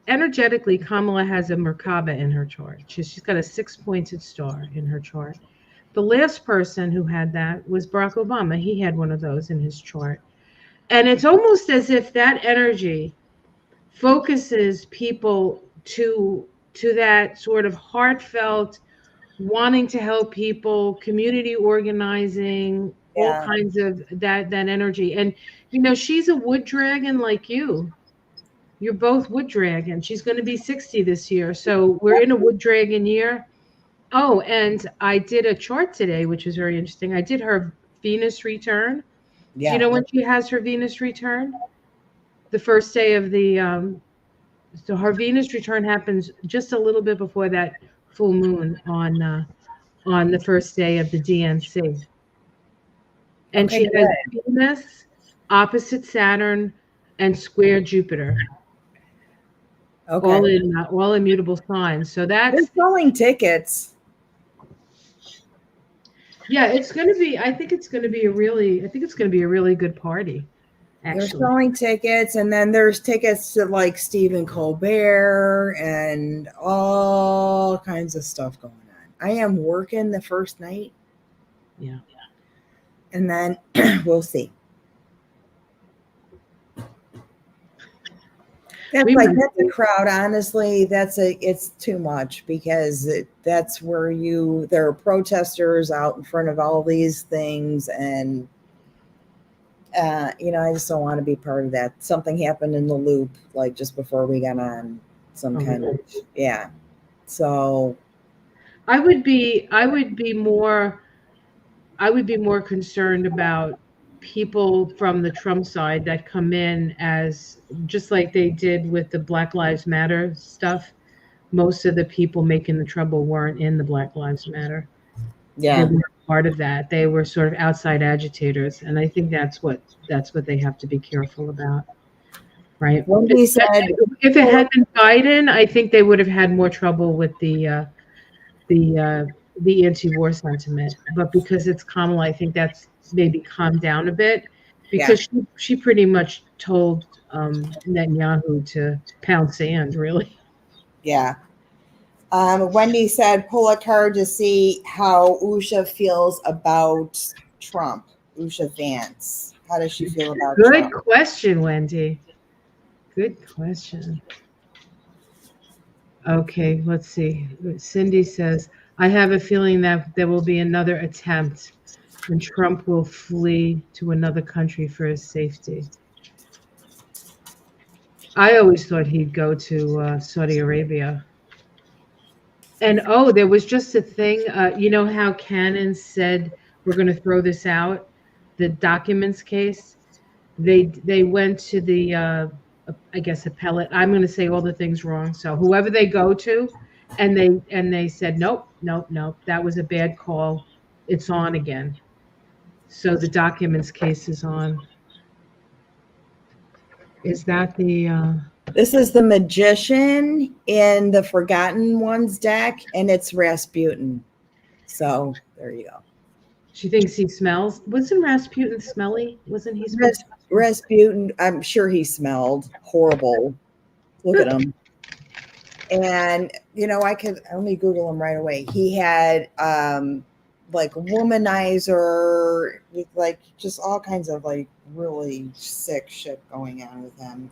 Kamala has a Merkaba in her chart. She's got a 6-pointed star in her chart. The last person who had that was Barack Obama. He had one of those in his chart. And it's almost as if that energy focuses people to that sort of heartfelt, wanting to help people, community organizing, all Yeah. kinds of that energy. And she's a wood dragon like you. You're both wood dragon. She's going to be 60 this year. So we're in a wood dragon year. Oh, and I did a chart today, which was very interesting. I did her Venus return. Do you Yeah. know when she has her Venus return? The first day of the so her Venus return happens just a little bit before that full moon on the first day of the DNC. And Okay, she has good. Venus opposite Saturn and square Jupiter, Okay. all in mutable signs. So They're that's selling tickets. yeah, it's going to be. I think it's going to be a really. I think it's going to be a really good party, They're actually. selling tickets, and then there's tickets to like Stephen Colbert and all kinds of stuff going on. I am working the first night, Yeah. and then we'll see. We might That's a see. crowd. Honestly, it's too much because that's where there are protesters out in front of all these things, and I just don't want to be part of that. Something happened in the loop, like just before we got on, some Oh, kind of, really? yeah. So I would be more. I would be more concerned about people from the Trump side that come in as just like they did with the Black Lives Matter stuff. Most of the people making the trouble weren't in the Black Lives Matter. They yeah, weren't part of that. They were sort of outside agitators, and I think that's what they have to be careful about, right? Wendy said, If it "Pull had been Biden, I think they would have had more trouble with the uh, the anti-war sentiment. But because it's Kamala, I think that's maybe calmed down a bit yeah, because she pretty much told Netanyahu to pound sand, really. yeah." Wendy said, "Pull a card to see how Usha feels about Trump. Usha Vance. How does she feel about Good Trump?" question, Wendy. Good question. Okay, let's see. Cindy says, I have a feeling that there will be another attempt and Trump will flee to another country for his safety. I always thought he'd go to Saudi Arabia. And oh, there was just a thing. You know how Cannon said we're going to throw this out, the documents case. They went to the I guess appellate. I'm going to say all the things wrong. So whoever they go to, and they said nope, nope, nope. That was a bad call. It's on again. So the documents case is on. Is that the? This is the Magician in the Forgotten Ones deck, and it's Rasputin. So there you go. She thinks he smells. Wasn't Rasputin smelly? Wasn't he supposed Rasputin, I'm sure he smelled horrible. Look at to? him. And let me Google him right away. He had like womanizer, with like just all kinds of like really sick shit going on with him.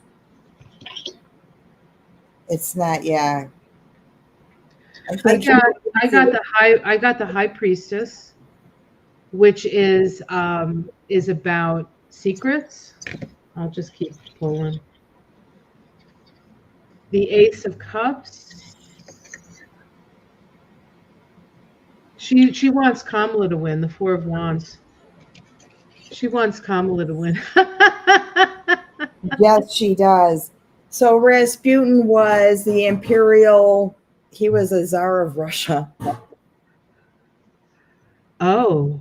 It's not, yeah. I I think got I got the high priestess, which is about secrets. I'll just keep pulling. The Ace of Cups. She wants Kamala to win, the Four of Wands. She wants Kamala to win. yes, she does. So Rasputin was the imperial. He was a czar of Russia. Oh.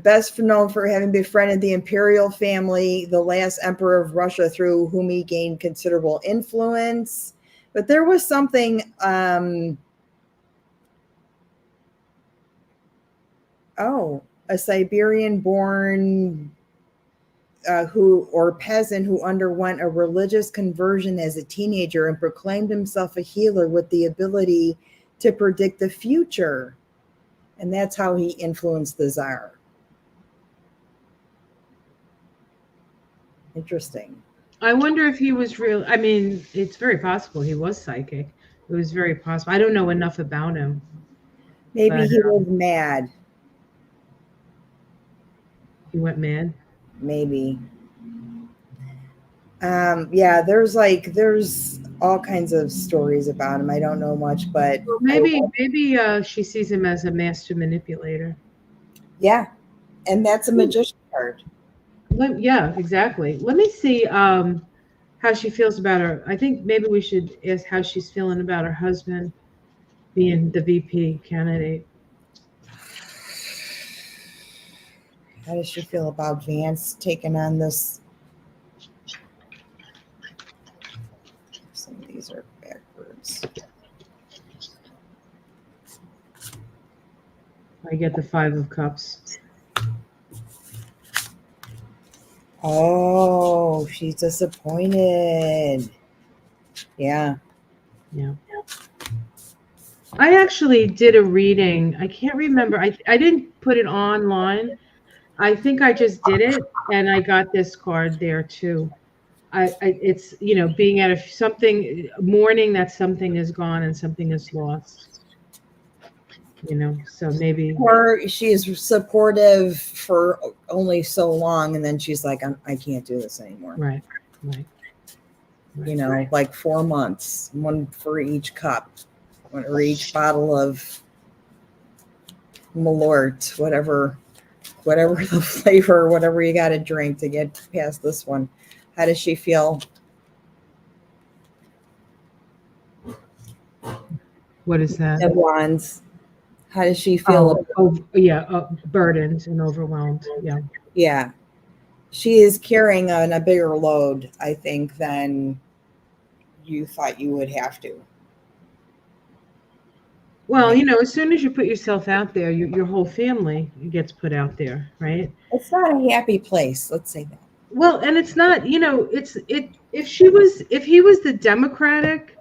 Best known for having befriended the imperial family, the last emperor of Russia, through whom he gained considerable influence. But there was something. A Siberian-born peasant who underwent a religious conversion as a teenager and proclaimed himself a healer with the ability to predict the future. And that's how he influenced the Tsar. Interesting. I wonder if he was real. I mean, it's very possible he was psychic. It was very possible. I don't know enough about him. Maybe but he was mad. he went mad. Maybe. Yeah, there's all kinds of stories about him. I don't know much, but Well, I maybe she sees him as a master manipulator. yeah, and that's a magician card. Yeah, exactly. Let me see how she feels about her. I think maybe we should ask how she's feeling about her husband being the VP candidate. How does she feel about Vance taking on this? Some of these are backwards. I get the 5 of Cups. Oh, she's disappointed. Yeah. Yeah. I actually did a reading. I can't remember. I didn't put it online. I think I just did it, and I got this card there too. It's being at something mourning that something is gone and something is lost. So maybe Or she's supportive for only so long, and then she's like, I can't do this anymore. right, right, You right. know, like 4 months, one for each cup, one or each bottle of Malort, whatever the flavor, whatever you got to drink to get past this one. How does she feel? What is that? Of Wands. How does she feel? Oh, yeah, burdened and overwhelmed. Yeah. Yeah, she is carrying on a bigger load, I think, than you thought you would have to. Well, as soon as you put yourself out there, your whole family gets put out there, right? It's not a happy place. Let's say that. Well, and it's not, if he was the Democratic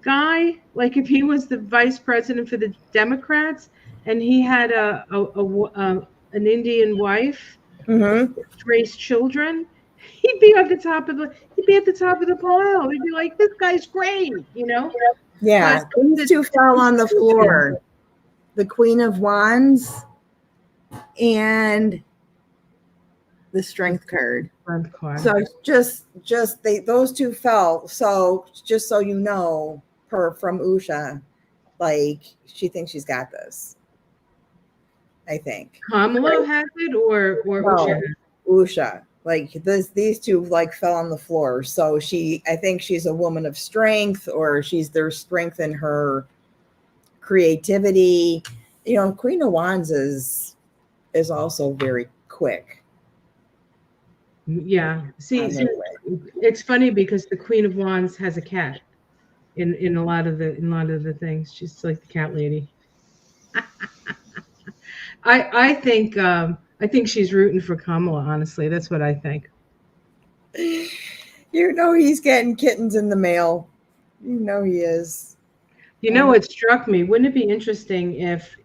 guy, like if he was the vice president for the Democrats and he had an Indian wife, Mm-hmm. raised children, he'd be at the top of the pile. He'd be like, this guy's great. But Yeah, these two fell on the children, floor. The Queen of Wands and the Strength card. front card. So just those two fell. So just so you know, from Usha, like she thinks she's got this. I think. Kamala has it, or Usha has No, Usha. Like these two like fell on the floor. So I think she's a woman of strength, or there's strength in her creativity. Queen of Wands is also very quick. Yeah. See, it's funny because the Queen of Wands has a cat in a lot of the things. She's like the cat lady. I think she's rooting for Kamala. Honestly, that's what I think. He's getting kittens in the mail. He is. What struck me? Wouldn't it be interesting if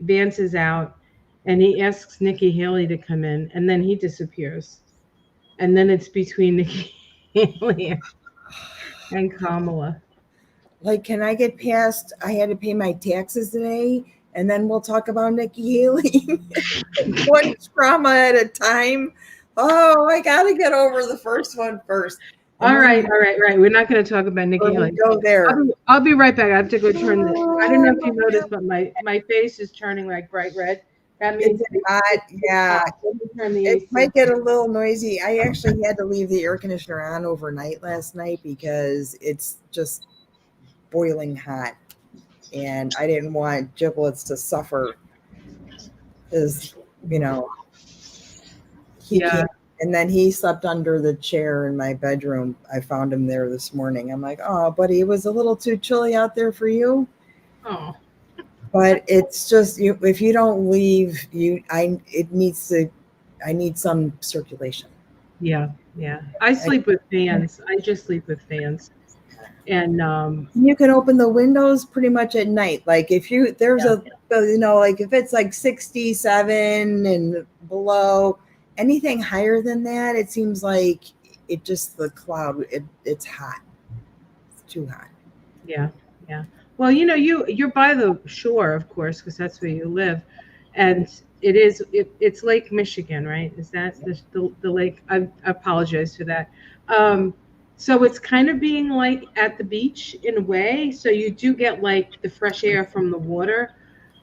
Vance is out and he asks Nikki Haley to come in, and then he disappears, and then it's between Nikki Haley and Kamala. Like, can I get past? I had to pay my taxes today, and then we'll talk about Nikki Haley. One trauma at a time. Oh, I got to get over the first one first. All right. We're not going to talk about Nikki Haley. Go there. I'll be right back. I have to go turn this. I don't know if you noticed, but my face is turning like bright red. That means it's hot. Yeah. It might get a little noisy. I actually had to leave the air conditioner on overnight last night because it's just boiling hot, and I didn't want Giblets to suffer. Because he came, and then he slept under the chair in my bedroom. I found him there this morning. I'm like, oh, buddy, it was a little too chilly out there for you. Oh. But it's just if you don't leave, I need some circulation. Yeah. I sleep with fans. I just sleep with fans. And you can open the windows pretty much at night. Like if like if it's like 67 and below, anything higher than that, it seems like the cloud, it's hot. It's too hot. Yeah. Well, you're by the shore, of course, because that's where you live, and it's Lake Michigan, right? Is that the lake? I apologize for that. Um, so it's kind of being like at the beach in a way. So you do get like the fresh air from the water,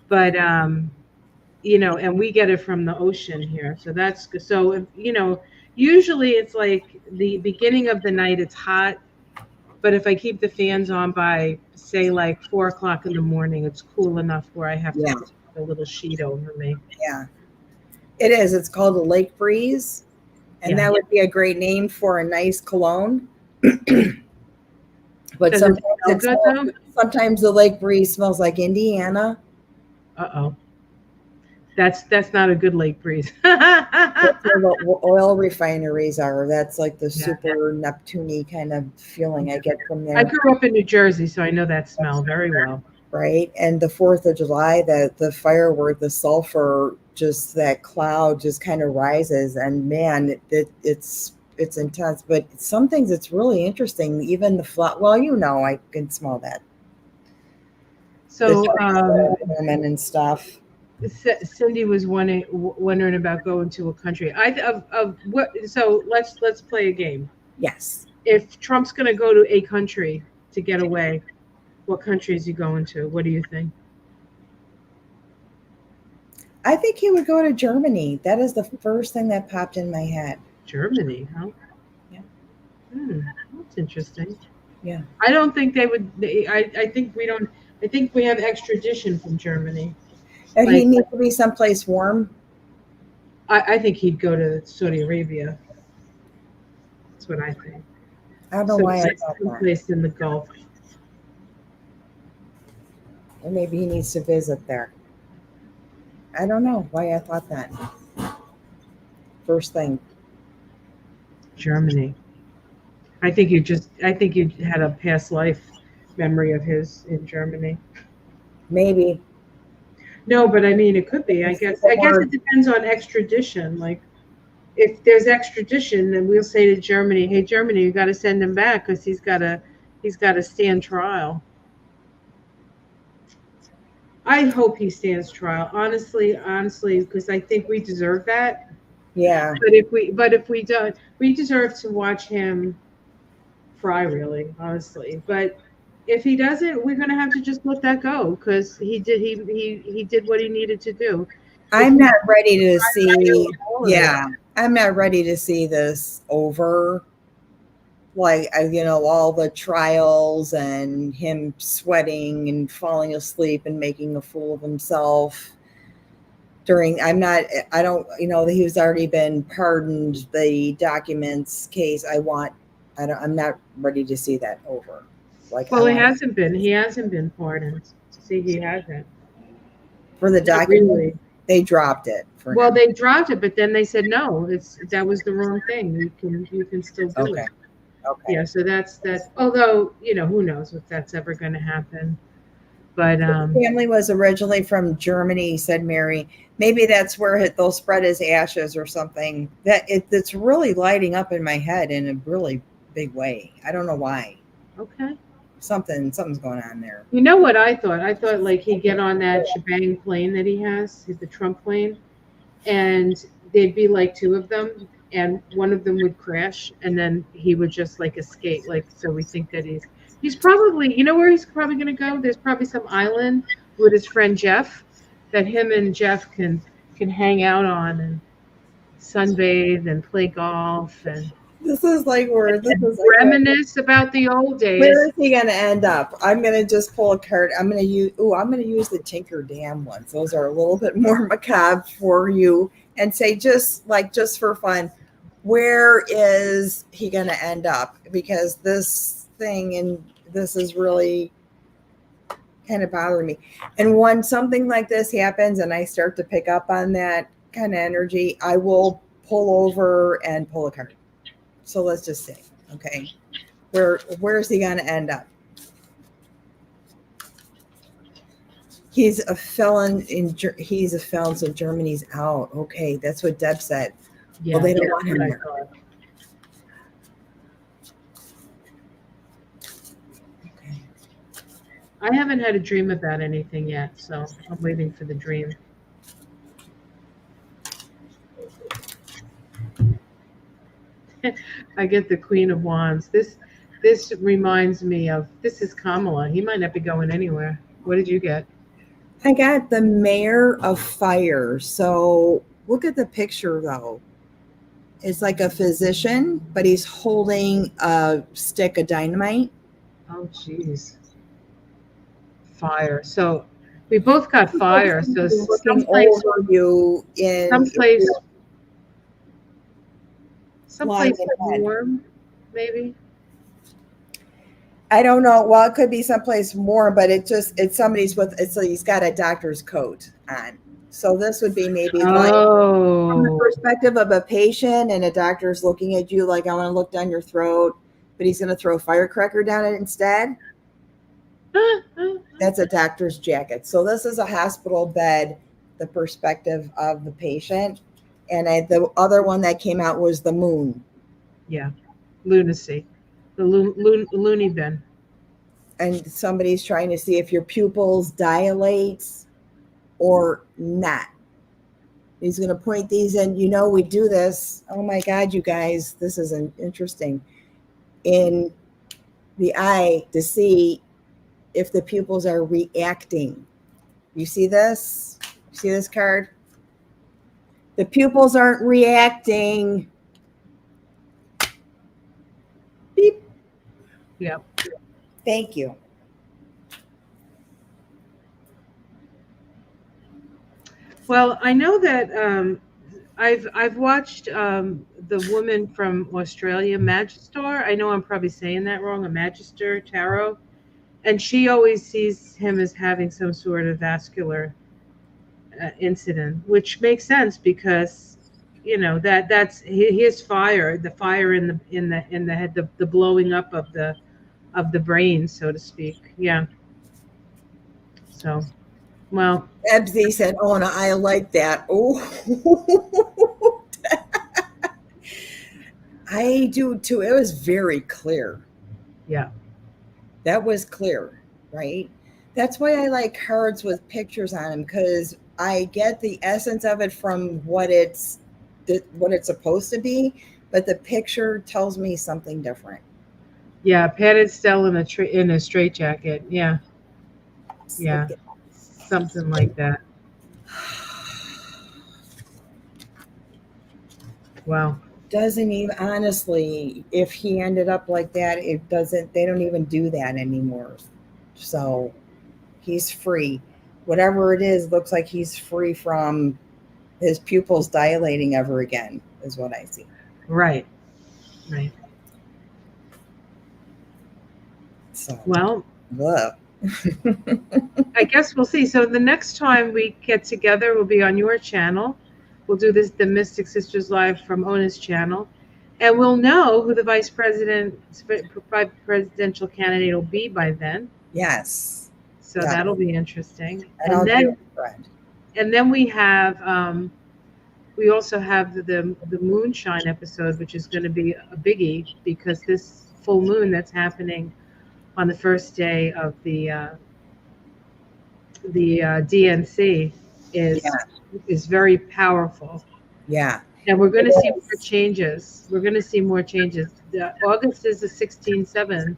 but and we get it from the ocean here. So that's good. So usually it's like the beginning of the night, it's hot, but if I keep the fans on by, say, like 4 o'clock in the morning, it's cool enough where I have to Yeah, put a little sheet over me. yeah. It is. It's called a lake breeze, and Yeah. that would be a great name for a nice cologne. But Does it sometimes smell good though? sometimes the lake breeze smells like Indiana. Uh-oh. That's not a good lake breeze. That's where the oil refineries are. That's like the Yeah. super Neptune kind of feeling I get from I there. grew up in New Jersey, so I know that smell very well. Right. And the 4th of July, the firework, the sulfur, just that cloud just kind of rises. And man, it's intense. But some things it's really interesting. Even the flat, well, I can smell that. The So women and stuff. Cindy was wondering about going to a country. Of what? So let's play a game. Yes. If Trump's going to go to a country to get away, what country is he going to? What do you think? I think he would go to Germany. That is the first thing that popped in my head. Germany, huh? Yeah. That's interesting. Yeah. I don't think they would. I think we don't. I think we have extradition from Germany. And he Like, needs to be someplace warm. I think he'd go to Saudi Arabia. That's what I think. I don't know why I thought that. Someplace in the Gulf. Or maybe he needs to visit there. I don't know why I thought that. First thing. Germany. I think you had a past life memory of his in Germany. Maybe. No, but I mean, it could be. I guess it depends on extradition. Like, if there's extradition, then we'll say to Germany, "Hey, Germany, you got to send him back because he's got to stand trial." I hope he stands trial. Honestly, because I think we deserve that. Yeah. But if we don't, we deserve to watch him fry. Really, honestly. But if he doesn't, we're gonna have to just let that go because he did what he needed to do. If I'm he not ready to see. all of it. Yeah. I'm not ready to see this over. Like, all the trials and him sweating and falling asleep and making a fool of himself I don't, he was already been pardoned, the documents case. I'm not ready to see that over. Like, I Well, he want hasn't been. He hasn't been pardoned. See, he hasn't. for the Not documents, really. they dropped it for Well, now. they dropped it, but then they said no. That was the wrong thing. You can still do Okay. it. Okay. Yeah. So that's that. Although who knows if that's ever going to happen. But His family was originally from Germany, said Mary. Maybe that's where they'll spread his ashes or something. It's really lighting up in my head in a really big way. I don't know why. okay. Something's going on there. You know what I thought? I thought like he'd get on that shebang plane that he has, the Trump plane, and there'd be like two of them, and one of them would crash, and then he would just like escape. Like, so we think that he's probably, where he's probably going to go. There's probably some island with his friend Jeff that him and Jeff can hang out on and sunbathe and play golf and This is like where this is like reminisce about the old where days. is he gonna end up? I'm gonna just pull a card. I'm gonna use the Tinker Dam ones. Those are a little bit more macabre for you. And say just for fun, where is he gonna end up? Because this is really kind of bothering me. And when something like this happens and I start to pick up on that kind of energy, I will pull over and pull a card. So let's just say, okay, where's he going to end up? He's a felon so Germany's out. Okay, that's what Deb said. Yeah, Well, they don't want him there. Okay. I haven't had a dream about anything yet, so I'm waiting for the dream. I get the Queen of Wands. This reminds me of, this is Kamala. He might not be going anywhere. What did you get? I got the Mayor of Fire. So look at the picture though. It's like a physician, but he's holding a stick of dynamite. Oh, jeez. Fire. So we both got fire. So Looking over you in someplace, lying someplace in bed. warm, maybe. I don't know. Well, it could be someplace more, but it's somebody's with it's he's got a doctor's coat on. So this would be maybe like from the Oh. perspective of a patient and a doctor's looking at you like I want to look down your throat, but he's going to throw a firecracker down it instead. That's a doctor's jacket. So this is a hospital bed, the perspective of the patient. And the other one that came out was the moon. Yeah. Lunacy. The loony bin. And somebody's trying to see if your pupils dilate or not. He's going to point these in. You know, we do this. Oh my God, you guys, this is interesting. In the eye to see if the pupils are reacting. You see this? You see this card? The pupils aren't reacting. Beep. Yep. Thank you. Well, I know that I've watched the woman from Australia, Magister. I know I'm probably saying that wrong, a Magister Tarot, and she always sees him as having some sort of vascular incident, which makes sense because that's his fire, the fire in the head, the blowing up of the brain, so to speak. Yeah. So, well, Ebsy said, "Oh, no, I like that." Oh, I do too. It was very clear. yeah. That was clear, right? That's why I like cards with pictures on them because I get the essence of it from what it's supposed to be, but the picture tells me something different. Yeah, padded cell in a straitjacket. Yeah, yeah, something like that. Wow. Doesn't even honestly, if he ended up like that, it doesn't. They don't even do that anymore. So he's free. Whatever it is, looks like he's free from his pupils dilating ever again, is what I see. Right. Right. So, well, ugh. I guess we'll see. So the next time we get together will be on your channel. We'll do this, the Mystic Sisters Live from Ona's channel. And we'll know who the presidential candidate will be by then. Yes. So that'll be interesting. And then we have we also have the moonshine episode, which is going to be a biggie because this full moon that's happening on the first day of the DNC is very powerful. Yeah. And we're going to see more changes. We're going to see more changes. August is the 16/7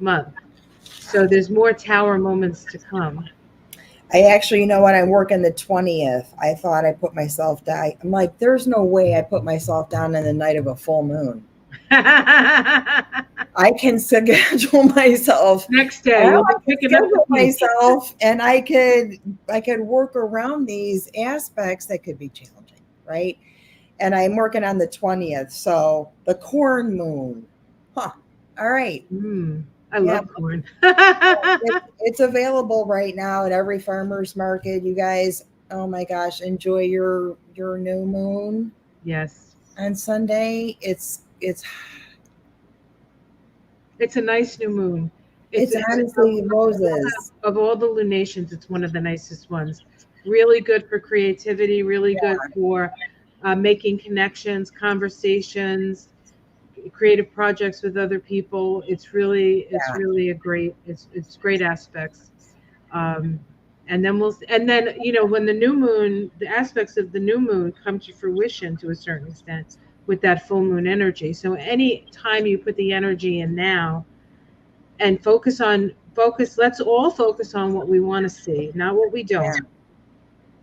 month. So there's more tower moments to come. I actually, you know what? I'm working the 20th. I thought I put myself down. I'm like, there's no way I put myself down in the night of a full moon. I can schedule myself next day. You'll be picking up myself, and I could work around these aspects that could be challenging, right? And I'm working on the 20th, so the corn moon. Huh. All right. I love corn. It's available right now at every farmer's market. You guys, oh my gosh, enjoy your new moon. Yes. On Sunday, it's a nice new moon. It's honestly roses. Of all the lunations, it's one of the nicest ones. Really good for creativity, really good for making connections, conversations, creative projects with other people. It's really a great, it's great aspects. And then you know, when the new moon, the aspects of the new moon come to fruition to a certain extent with that full moon energy. So any time you put the energy in now and let's all focus on what we want to see, not what we Yeah. don't,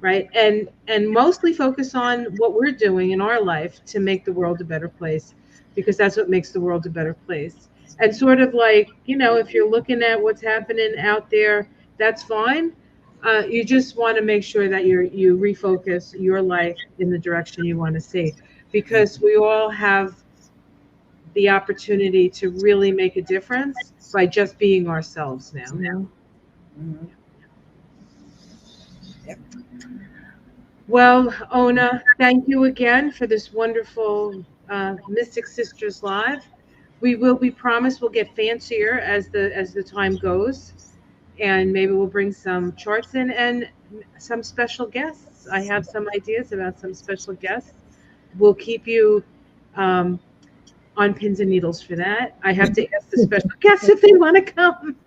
right? And mostly focus on what we're doing in our life to make the world a better place, because that's what makes the world a better place. And sort of like, you know, if you're looking at what's happening out there, that's fine. You just want to make sure that you refocus your life in the direction you want to see, because we all have the opportunity to really make a difference by just being ourselves now. Mm-hmm. Mm-hmm. Yep. Well, Ona, thank you again for this wonderful Mystic Sisters Live. We promise we'll get fancier as the time goes, and maybe we'll bring some charts in and some special guests. I have some ideas about some special guests. We'll keep you um, on pins and needles for that. I have to ask the special guests if they want to come.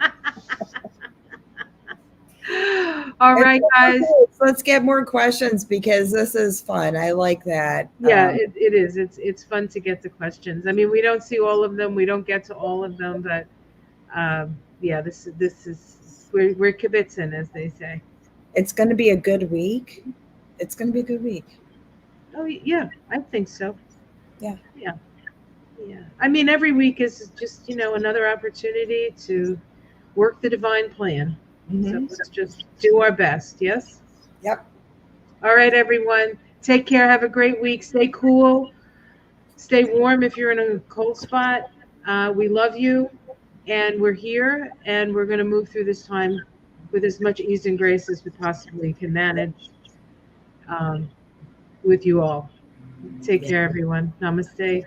All right, guys. Let's get more questions because this is fun. I like that. Yeah, it is. It's fun to get the questions. I mean, we don't see all of them. We don't get to all of them, but yeah, this is we're kibitzing, as they say. It's going to be a good week. It's going to be a good week. Oh yeah, I think so. Yeah. Yeah. Yeah. I mean, every week is just, you know, another opportunity to work the divine plan. Mm-hmm. So let's just do our best. Yes. Yep. All right, everyone. Take care. Have a great week. Stay cool. Stay warm if you're in a cold spot. We love you, and we're here, and we're going to move through this time with as much ease and grace as we possibly can manage um, with you all. Take care, everyone. Namaste.